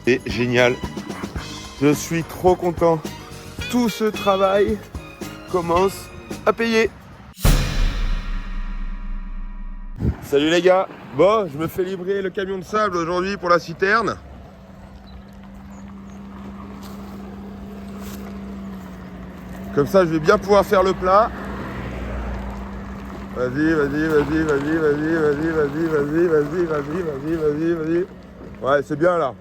C'est génial. Je suis trop content. Tout ce travail commence à payer. Salut les gars. Bon, je me fais livrer le camion de sable aujourd'hui pour la citerne. Comme ça, je vais bien pouvoir faire le plat. Vas-y. Ouais, c'est bien là.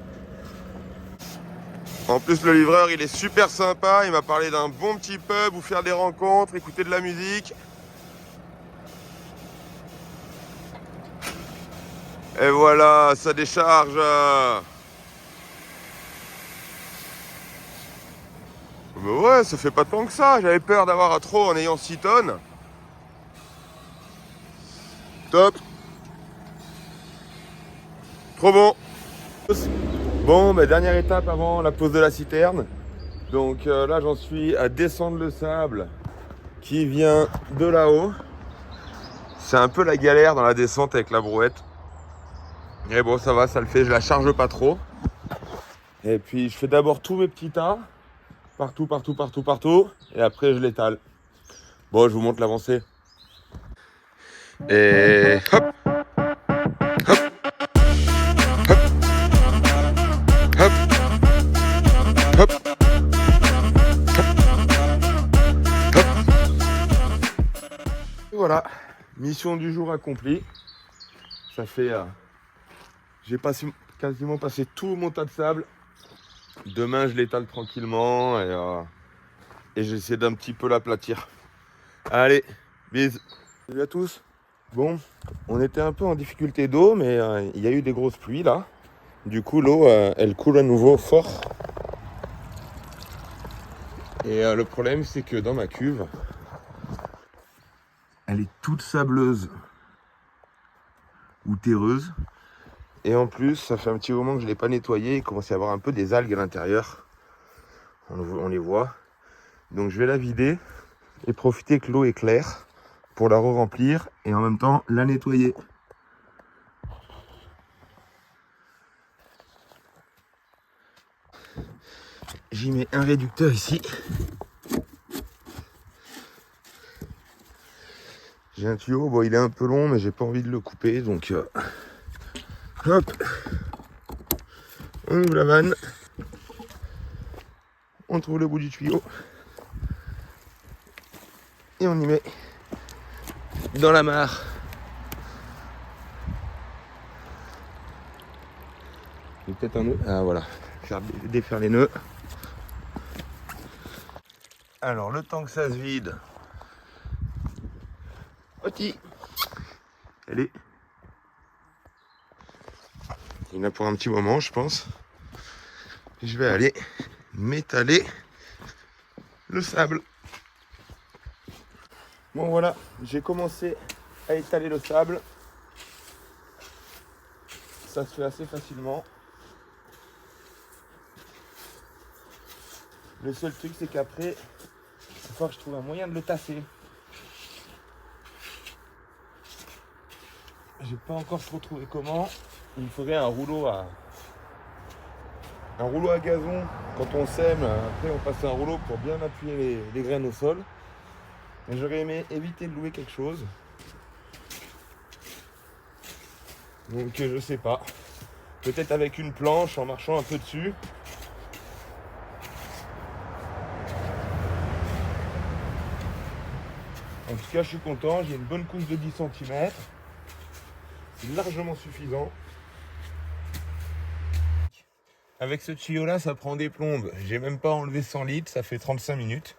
En plus, le livreur, il est super sympa. Il m'a parlé d'un bon petit pub où faire des rencontres, écouter de la musique. Et voilà, ça décharge. Mais ouais, ça fait pas tant que ça. J'avais peur d'avoir à trop en ayant 6 tonnes. Top. Trop bon. Bon, bah, dernière étape avant la pose de la citerne. Donc là, j'en suis à descendre le sable qui vient de là-haut. C'est un peu la galère dans la descente avec la brouette. Mais bon, ça va, ça le fait. Je la charge pas trop. Et puis, je fais d'abord tous mes petits tas. Partout. Et après, je l'étale. Bon, je vous montre l'avancée. Et hop, hop, hop, hop, hop, hop. Et voilà, mission du jour accomplie. Ça fait... j'ai quasiment passé tout mon tas de sable. Demain, je l'étale tranquillement et j'essaie d'un petit peu l'aplatir. Allez, bisous. Salut à tous. Bon, on était un peu en difficulté d'eau, mais il y a eu des grosses pluies là. Du coup, l'eau, elle coule à nouveau fort. Et le problème, c'est que dans ma cuve, elle est toute sableuse ou terreuse. Et en plus, ça fait un petit moment que je ne l'ai pas nettoyée. Il commence à y avoir un peu des algues à l'intérieur. On les voit. Donc je vais la vider et profiter que l'eau est claire pour la re-remplir et en même temps la nettoyer. J'y mets un réducteur ici. J'ai un tuyau, bon il est un peu long mais j'ai pas envie de le couper donc hop, on ouvre la vanne, on trouve le bout du tuyau et on y met dans la mare. Il y a peut-être un nœud, ah voilà, faire défaire les nœuds. Alors le temps que ça se vide, petit, allez, il y en a pour un petit moment je pense. Je vais aller m'étaler le sable. Bon voilà, j'ai commencé à étaler le sable. Ça se fait assez facilement. Le seul truc c'est qu'après, il va falloir que je trouve un moyen de le tasser. J'ai pas encore trop trouvé comment. Il me faudrait un rouleau à gazon. Quand on sème, après on passe un rouleau pour bien appuyer les graines au sol. Et j'aurais aimé éviter de louer quelque chose. Donc je sais pas. Peut-être avec une planche en marchant un peu dessus. En tout cas je suis content, j'ai une bonne couche de 10 cm. C'est largement suffisant. Avec ce tuyau là ça prend des plombes. J'ai même pas enlevé 100 litres, ça fait 35 minutes.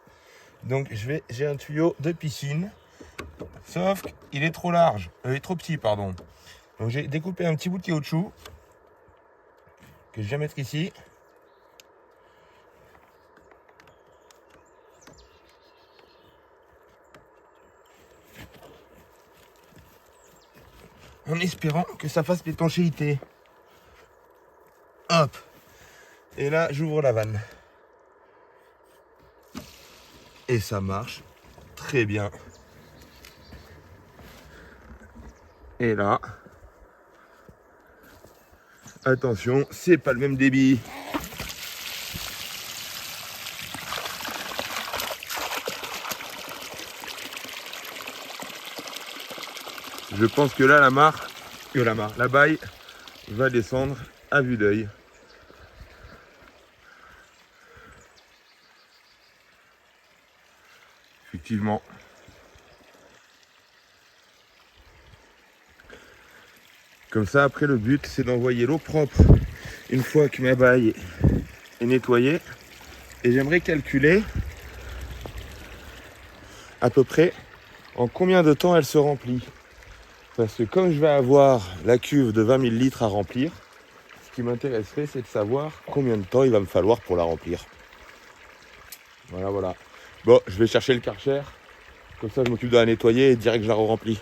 Donc j'ai un tuyau de piscine. Sauf qu'il est trop large. Il est trop petit pardon. Donc j'ai découpé un petit bout de caoutchouc que je viens mettre ici. En espérant que ça fasse l'étanchéité. Hop. Et là, j'ouvre la vanne. Et ça marche très bien. Et là, Attention, c'est pas le même débit. Je pense que là, la baille va descendre à vue d'œil. Effectivement. Comme ça, après, le but, c'est d'envoyer l'eau propre une fois que ma baille est nettoyée. Et j'aimerais calculer à peu près en combien de temps elle se remplit. Parce que comme je vais avoir la cuve de 20 000 litres à remplir, ce qui m'intéresserait, c'est de savoir combien de temps il va me falloir pour la remplir. Voilà. Bon, je vais chercher le Karcher. Comme ça, je m'occupe de la nettoyer et direct, je la remplis.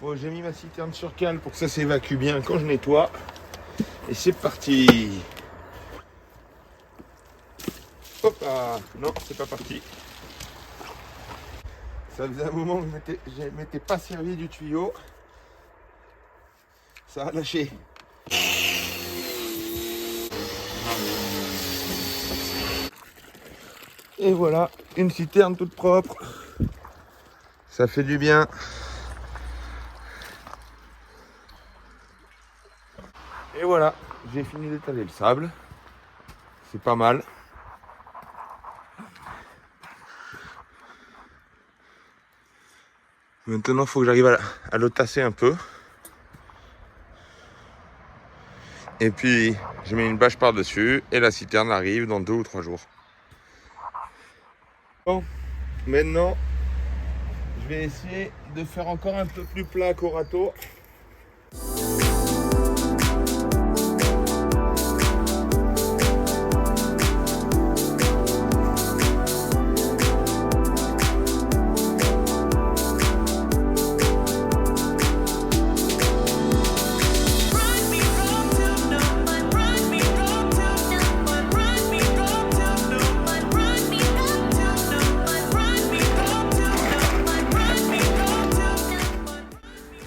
Bon, j'ai mis ma citerne sur cale pour que ça s'évacue bien quand je nettoie. Et c'est parti. Hop là. Non, c'est pas parti. Ça faisait un moment que je ne m'étais pas servi du tuyau. Ça a lâché. Et voilà, une citerne toute propre. Ça fait du bien. Et voilà, j'ai fini d'étaler le sable. C'est pas mal. Maintenant, il faut que j'arrive à le tasser un peu. Et puis, je mets une bâche par-dessus et la citerne arrive dans 2 ou 3 jours. Bon, maintenant, je vais essayer de faire encore un peu plus plat qu'au râteau.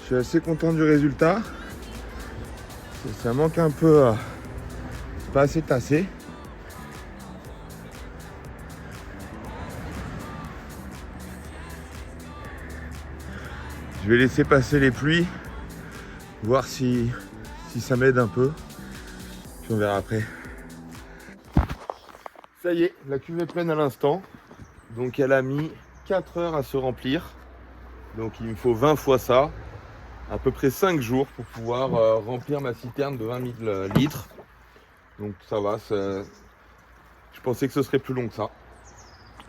Je suis assez content du résultat. Ça manque un peu, pas assez tassé. Je vais laisser passer les pluies, voir si ça m'aide un peu. Puis on verra après. Ça y est, la cuve est pleine à l'instant. Donc elle a mis 4 heures à se remplir. Donc il me faut 20 fois ça. À peu près 5 jours pour pouvoir remplir ma citerne de 20 000 litres. Donc ça va, je pensais que ce serait plus long que ça.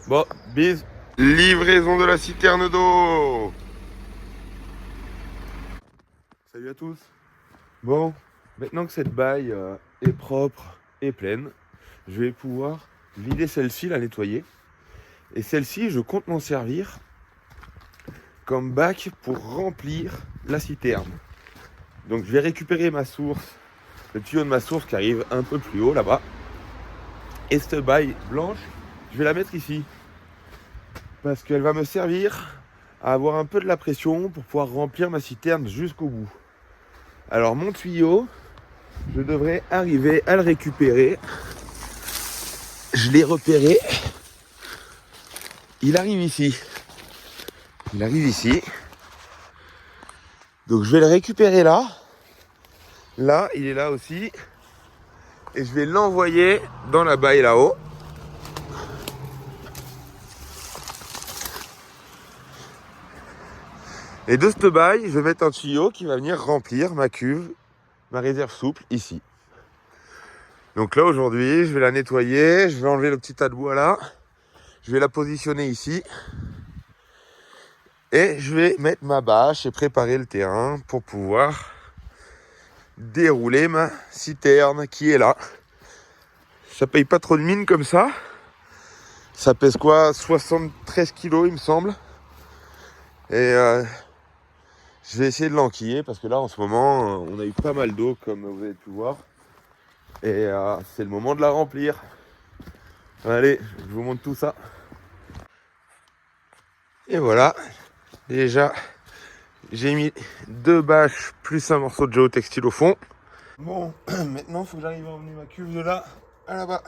Bon, bis. Livraison de la citerne d'eau. Salut à tous. Bon, maintenant que cette baille est propre et pleine, je vais pouvoir vider celle-ci, la nettoyer. Et celle-ci, je compte m'en servir comme bac pour remplir la citerne. Donc je vais récupérer ma source, le tuyau de ma source qui arrive un peu plus haut là-bas. Et cette baille blanche, je vais la mettre ici. Parce qu'elle va me servir à avoir un peu de la pression pour pouvoir remplir ma citerne jusqu'au bout. Alors mon tuyau, je devrais arriver à le récupérer. Je l'ai repéré. Il arrive ici. Donc je vais le récupérer là. Là, il est là aussi. Et je vais l'envoyer dans la baille là-haut. Et de cette baille, je vais mettre un tuyau qui va venir remplir ma cuve, ma réserve souple ici. Donc là aujourd'hui, je vais la nettoyer, je vais enlever le petit tas de bois là. Je vais la positionner ici. Et je vais mettre ma bâche et préparer le terrain pour pouvoir dérouler ma citerne qui est là. Ça paye pas trop de mine comme ça. Ça pèse quoi, 73 kilos il me semble. Et je vais essayer de l'enquiller parce que là en ce moment on a eu pas mal d'eau comme vous avez pu voir. Et c'est le moment de la remplir. Allez, je vous montre tout ça. Et voilà. Déjà, j'ai mis 2 bâches plus un morceau de géotextile au fond. Bon, maintenant il faut que j'arrive à emmener ma cuve de là à là-bas.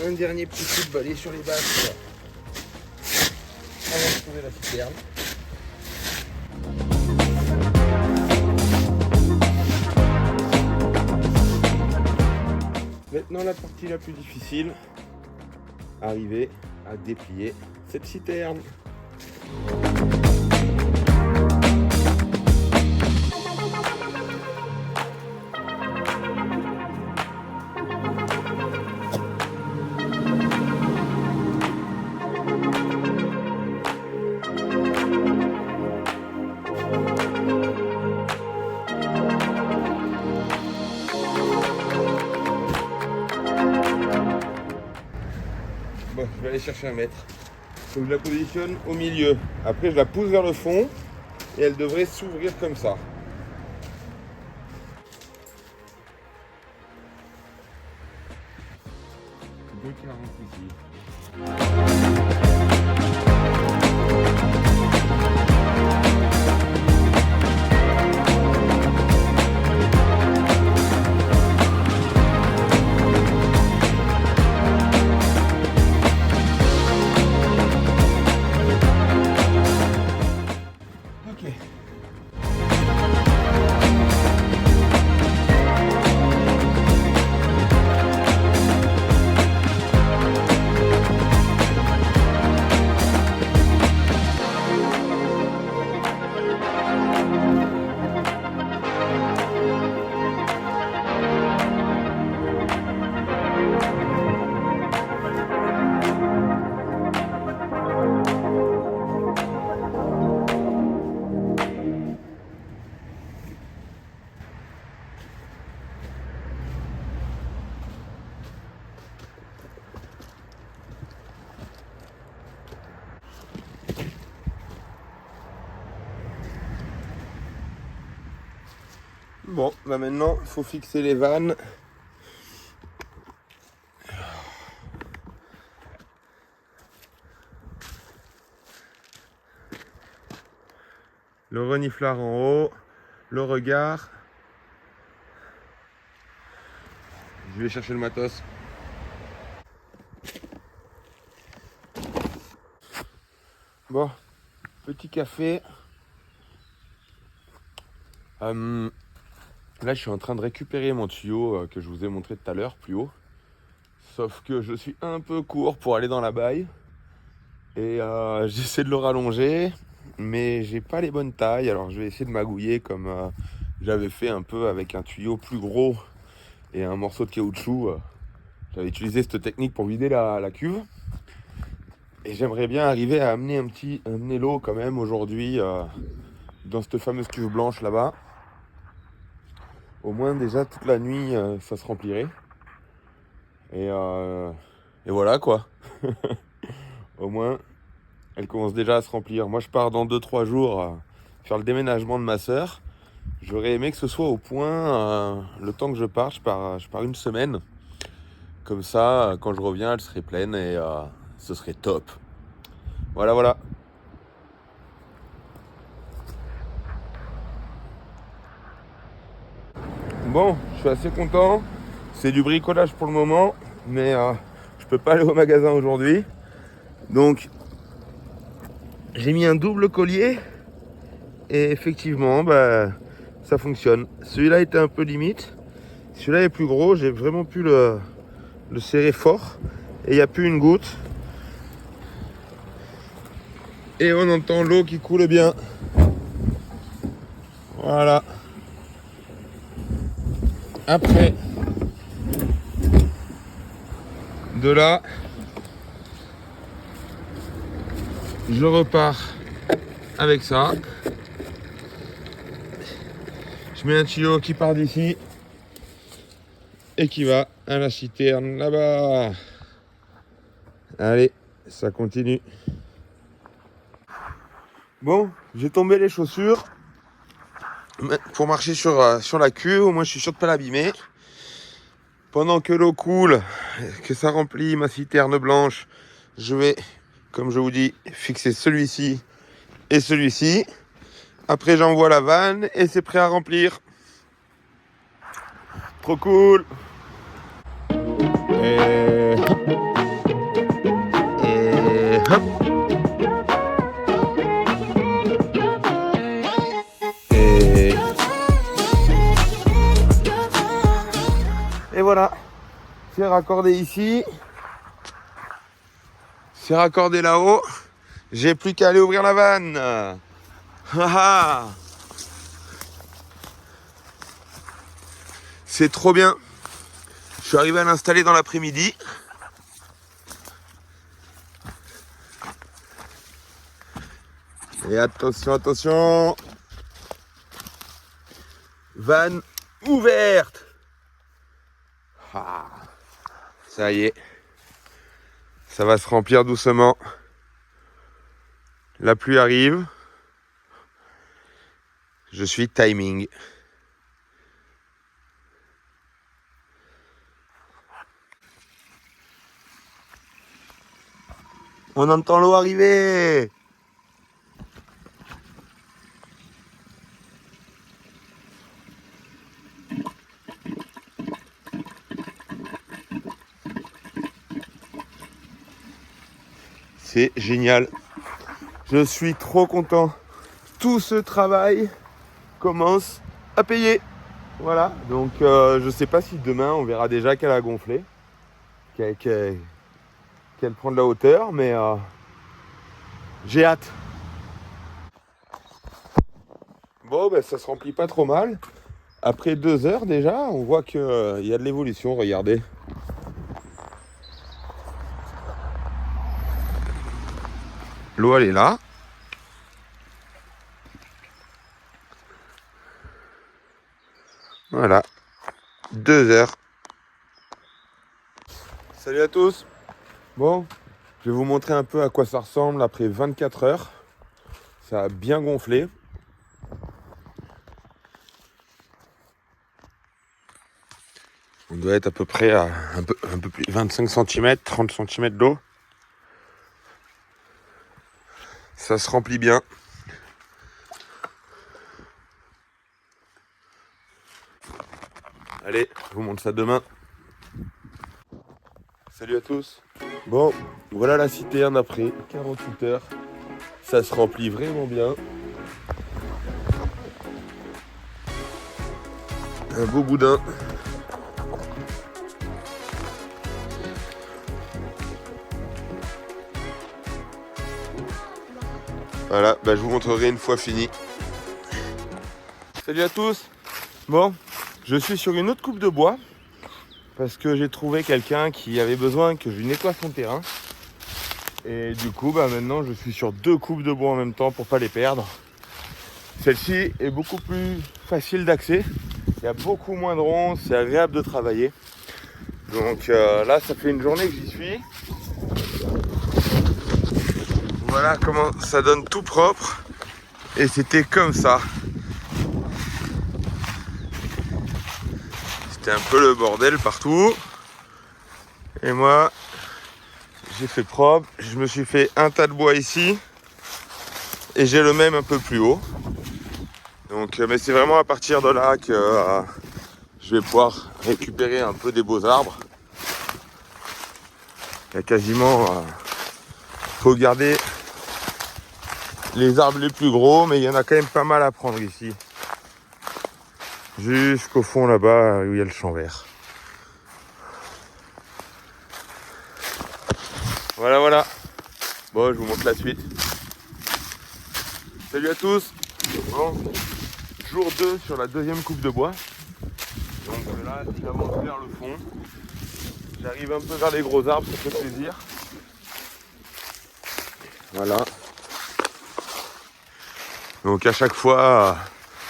Un dernier petit coup de balai sur les bases avant de trouver la citerne. Maintenant la partie la plus difficile, arriver à déplier cette citerne. Bon, je vais aller chercher un mètre. Donc je la positionne au milieu. Après je la pousse vers le fond et elle devrait s'ouvrir comme ça. Donc il rentre ici. Bon, bah maintenant, il faut fixer les vannes. Le reniflard en haut, le regard. Je vais chercher le matos. Bon, petit café. Là, je suis en train de récupérer mon tuyau que je vous ai montré tout à l'heure, plus haut. Sauf que je suis un peu court pour aller dans la baille. Et j'essaie de le rallonger, mais j'ai pas les bonnes tailles. Alors je vais essayer de magouiller comme j'avais fait un peu avec un tuyau plus gros et un morceau de caoutchouc. J'avais utilisé cette technique pour vider la cuve. Et j'aimerais bien arriver à amener l'eau quand même aujourd'hui dans cette fameuse cuve blanche là-bas. Au moins déjà toute la nuit ça se remplirait. Et voilà quoi. Au moins elle commence déjà à se remplir. Moi je pars dans 2-3 jours faire le déménagement de ma sœur. J'aurais aimé que ce soit au point le temps que je pars. Je pars une semaine. Comme ça quand je reviens elle serait pleine et ce serait top. Voilà. Bon, je suis assez content. C'est du bricolage pour le moment, mais je peux pas aller au magasin aujourd'hui. Donc, j'ai mis un double collier et effectivement, ça fonctionne. Celui-là était un peu limite. Celui-là est plus gros. J'ai vraiment pu le serrer fort et il n'y a plus une goutte. Et on entend l'eau qui coule bien. Voilà. Après, de là, je repars avec ça. Je mets un tuyau qui part d'ici et qui va à la citerne là-bas. Allez, ça continue. Bon, j'ai tombé les chaussures pour marcher sur la queue. Au moins, je suis sûr de ne pas l'abîmer. Pendant que l'eau coule, que ça remplit ma citerne blanche, je vais, comme je vous dis, fixer celui-ci et celui-ci. Après, j'envoie la vanne et c'est prêt à remplir. Trop cool. Et hop. Et voilà. C'est raccordé ici. C'est raccordé là-haut. J'ai plus qu'à aller ouvrir la vanne. C'est trop bien. Je suis arrivé à l'installer dans l'après-midi. Et attention, attention. Vanne ouverte. Ça y est. Ça va se remplir doucement. La pluie arrive. Je suis timing. On entend l'eau arriver. C'est génial. Je suis trop content. Tout ce travail commence à payer. Voilà. Donc je sais pas si demain on verra déjà qu'elle a gonflé. Qu'elle prend de la hauteur. Mais j'ai hâte. Bon, ben, ça se remplit pas trop mal. Après 2 heures déjà, on voit qu'il y a de l'évolution. Regardez. L'eau, elle est là. Voilà. 2 heures. Salut à tous. Bon, je vais vous montrer un peu à quoi ça ressemble après 24 heures. Ça a bien gonflé. On doit être à peu près à un peu plus 25 cm, 30 cm d'eau. Ça se remplit bien. Allez, je vous montre ça demain. Salut à tous. Bon, voilà la citerne après 48 heures. Ça se remplit vraiment bien. Un beau boudin. Voilà, bah, je vous montrerai une fois fini. Salut à tous. Bon, je suis sur une autre coupe de bois parce que j'ai trouvé quelqu'un qui avait besoin que je lui nettoie son terrain. Et du coup, bah, maintenant je suis sur 2 coupes de bois en même temps pour pas les perdre. Celle-ci est beaucoup plus facile d'accès. Il y a beaucoup moins de ronds, c'est agréable de travailler. Donc là, ça fait une journée que j'y suis. Voilà comment ça donne tout propre. Et c'était comme ça. C'était un peu le bordel partout. Et moi, j'ai fait propre. Je me suis fait un tas de bois ici. Et j'ai le même un peu plus haut. Donc, mais c'est vraiment à partir de là que je vais pouvoir récupérer un peu des beaux arbres. Il y a quasiment... faut garder les arbres les plus gros, mais il y en a quand même pas mal à prendre ici. Jusqu'au fond là-bas où il y a le champ vert. Voilà, voilà. Bon, je vous montre la suite. Salut à tous. Bon, jour 2 sur la 2e coupe de bois. Donc là, j'avance vers le fond. J'arrive un peu vers les gros arbres, ça fait plaisir. Voilà. Donc à chaque fois,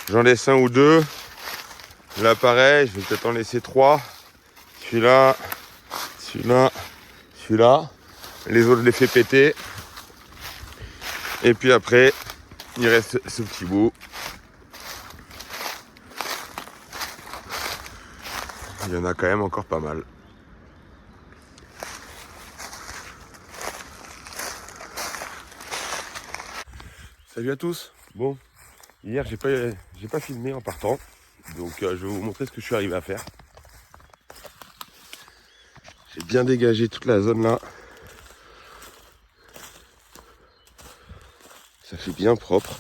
j'en laisse un ou deux. Là pareil, je vais peut-être en laisser 3. Celui-là, celui-là, celui-là. Les autres, je les fais péter. Et puis après, il reste ce petit bout. Il y en a quand même encore pas mal. Salut à tous. Bon, hier j'ai pas filmé en partant. Donc je vais vous montrer ce que je suis arrivé à faire. J'ai bien dégagé toute la zone là. Ça fait bien propre.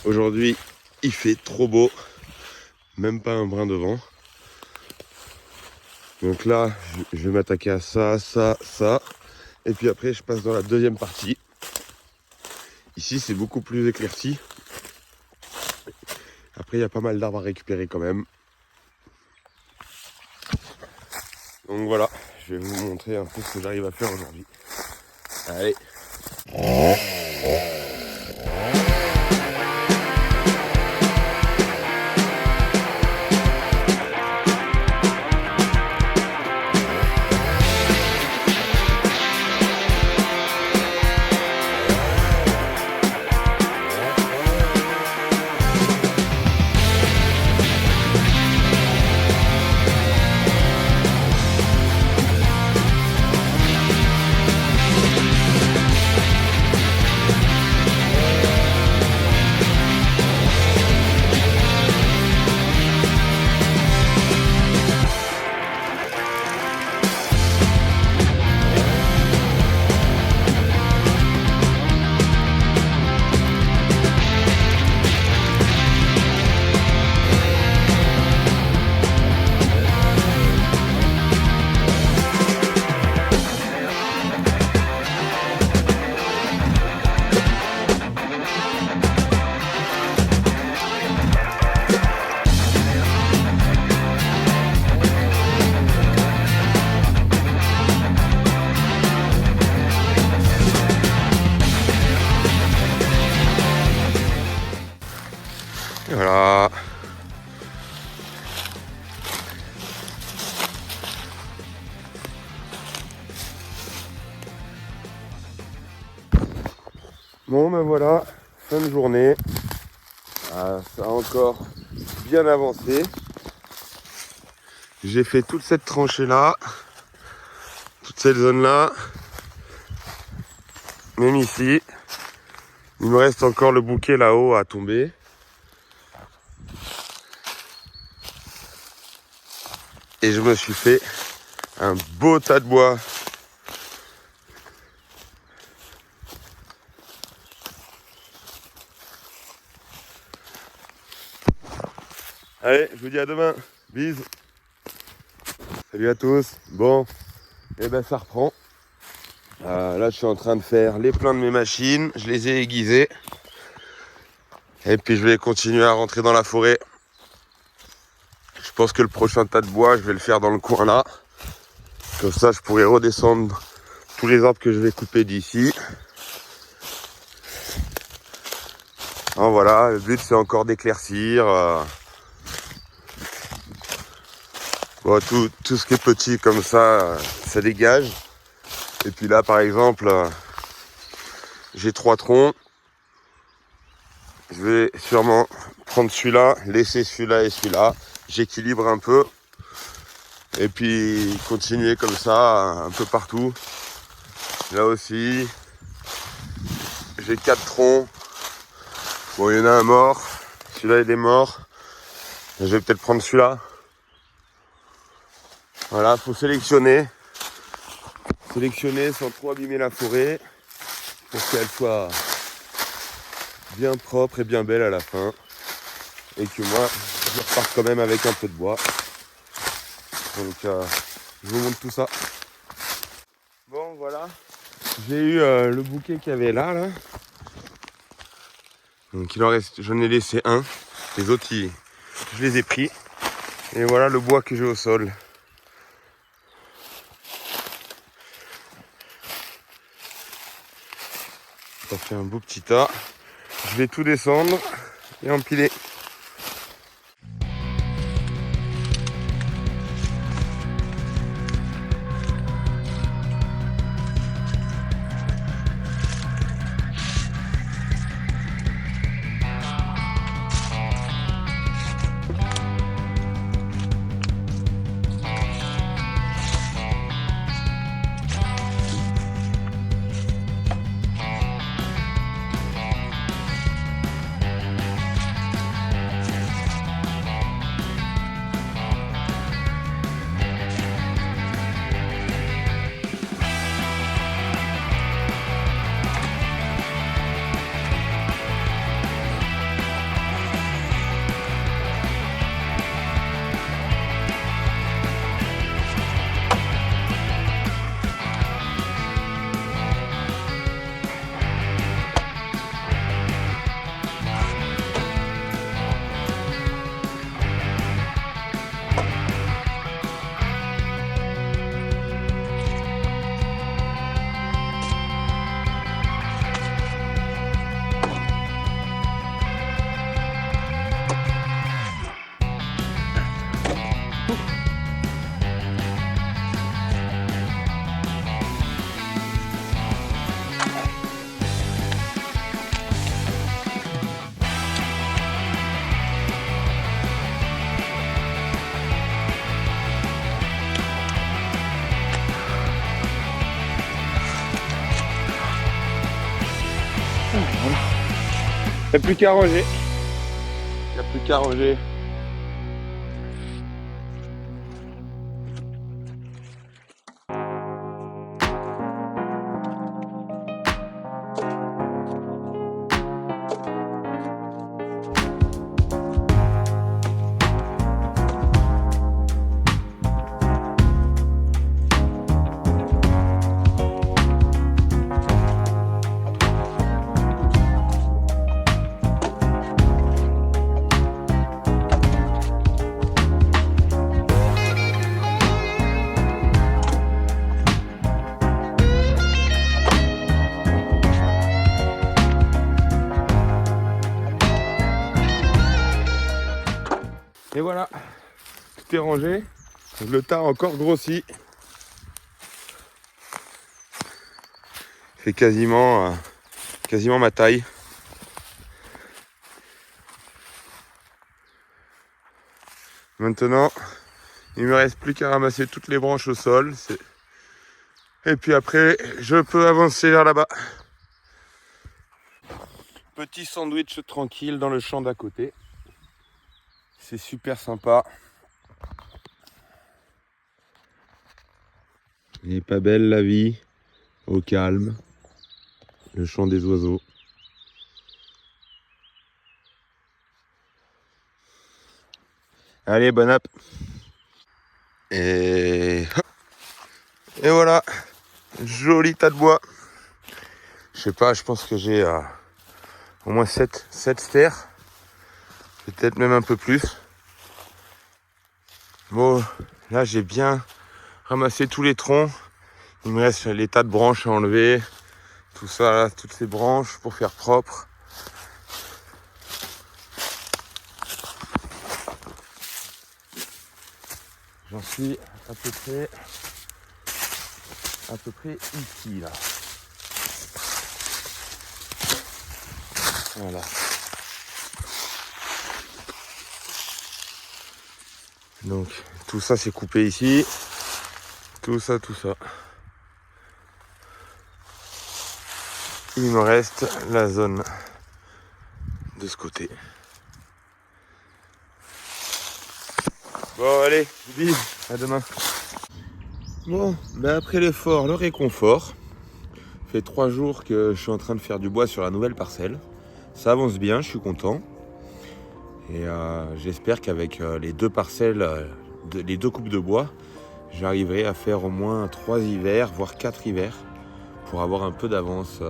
Aujourd'hui, il fait trop beau. Même pas un brin de vent. Donc là, je vais m'attaquer à ça, ça, ça. Et puis après, je passe dans la deuxième partie. Ici, c'est beaucoup plus éclairci. Après, il y a pas mal d'arbres à récupérer quand même. Donc voilà, je vais vous montrer un peu ce que j'arrive à faire aujourd'hui. Allez. Et voilà. Bon ben voilà, fin de journée. Ça a encore bien avancé. J'ai fait toute cette tranchée là, toute cette zone là, même ici. Il me reste encore le bouquet là-haut à tomber. Et je me suis fait un beau tas de bois. Allez, je vous dis à demain. Bisous. Salut à tous. Bon, et ben ça reprend. Là, je suis en train de faire les pleins de mes machines. Je les ai aiguisées. Et puis, je vais continuer à rentrer dans la forêt. Je pense que le prochain tas de bois, je vais le faire dans le coin là. Comme ça, je pourrai redescendre tous les arbres que je vais couper d'ici. Alors voilà, le but, c'est encore d'éclaircir. Bon, tout ce qui est petit comme ça, ça dégage. Et puis là, par exemple, j'ai 3 troncs. Je vais sûrement prendre celui-là, laisser celui-là et celui-là. J'équilibre un peu. Et puis continuer comme ça, un peu partout. Là aussi, j'ai 4 troncs. Bon, il y en a un mort. Celui-là, il est mort. Je vais peut-être prendre celui-là. Voilà, faut sélectionner. Sélectionner sans trop abîmer la forêt. Pour qu'elle soit bien propre et bien belle à la fin. Et que moi, je reparte quand même avec un peu de bois. Donc, je vous montre tout ça. Bon, voilà. J'ai eu le bouquet qu'il y avait là. Donc, il en reste, j'en ai laissé un. Les autres, je les ai pris. Et voilà le bois que j'ai au sol. ça fait un beau petit tas. Je vais tout descendre et empiler. Il n'y a plus qu'à ranger. Il n'y a plus qu'à ranger. Et voilà, tout est rangé. Le tas a encore grossi. C'est quasiment ma taille. Maintenant, il me reste plus qu'à ramasser toutes les branches au sol. Et puis après, je peux avancer vers là-bas. Petit sandwich tranquille dans le champ d'à côté. C'est super sympa. Elle est pas belle la vie, au calme, le chant des oiseaux. Allez, bon app. Et voilà, joli tas de bois. Je sais pas, je pense que j'ai au moins 7 stères. Peut-être même un peu plus. Bon, là j'ai bien ramassé tous les troncs. Il me reste les tas de branches à enlever. Tout ça, là, toutes ces branches pour faire propre. J'en suis à peu près ici là. Voilà. Donc tout ça c'est coupé ici. Tout ça. Il me reste la zone de ce côté. Bon allez, bise, à demain. Bon, après l'effort, le réconfort. Ça fait 3 jours que je suis en train de faire du bois sur la nouvelle parcelle. Ça avance bien, je suis content. Et j'espère qu'avec les 2 parcelles, les 2 coupes de bois, j'arriverai à faire au moins 3 hivers, voire 4 hivers, pour avoir un peu d'avance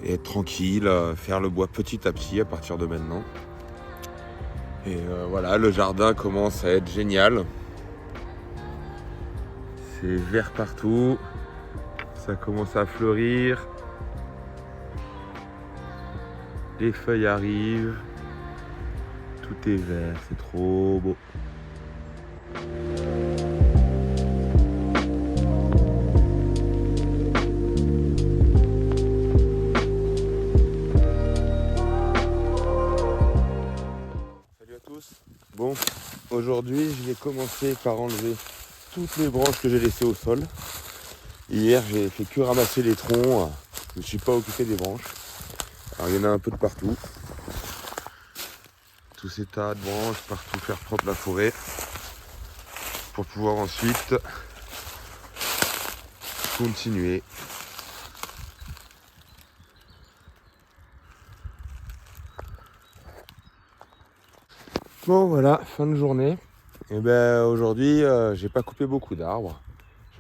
et être tranquille, faire le bois petit à petit à partir de maintenant. Et voilà, le jardin commence à être génial. C'est vert partout, ça commence à fleurir. Les feuilles arrivent. Tout est vert, c'est trop beau. Salut à tous. Bon, aujourd'hui je vais commencer par enlever toutes les branches que j'ai laissées au sol. Hier j'ai fait que ramasser les troncs, je ne me suis pas occupé des branches. Alors il y en a un peu de partout. Tous ces tas de branches, partout faire propre la forêt. Pour pouvoir ensuite continuer. Bon voilà, fin de journée. Et ben aujourd'hui j'ai pas coupé beaucoup d'arbres.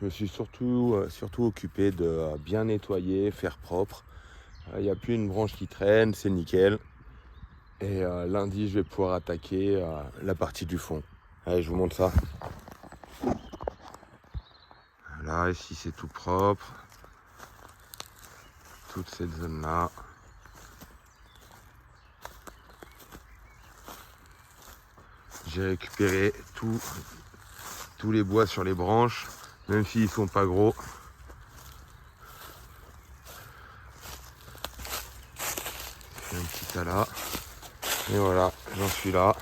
Je me suis surtout occupé de bien nettoyer, faire propre. Il n'y a plus une branche qui traîne, c'est nickel. Et lundi je vais pouvoir attaquer la partie du fond. Allez, je vous montre ça. Là, ici c'est tout propre. Toute cette zone là. J'ai récupéré tous les bois sur les branches, même s'ils sont pas gros. J'ai un petit tas là. Et voilà, j'en suis là.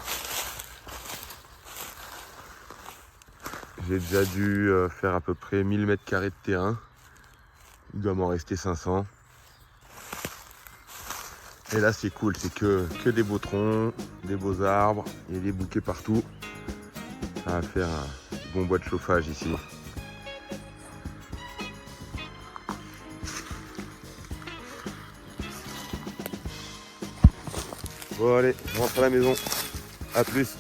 J'ai déjà dû faire à peu près 1000 mètres carrés de terrain. Il doit m'en rester 500. Et là c'est cool, c'est que des beaux troncs, des beaux arbres et des bouquets partout. Ça va faire un bon bois de chauffage ici. Bon allez, je rentre à la maison. A plus.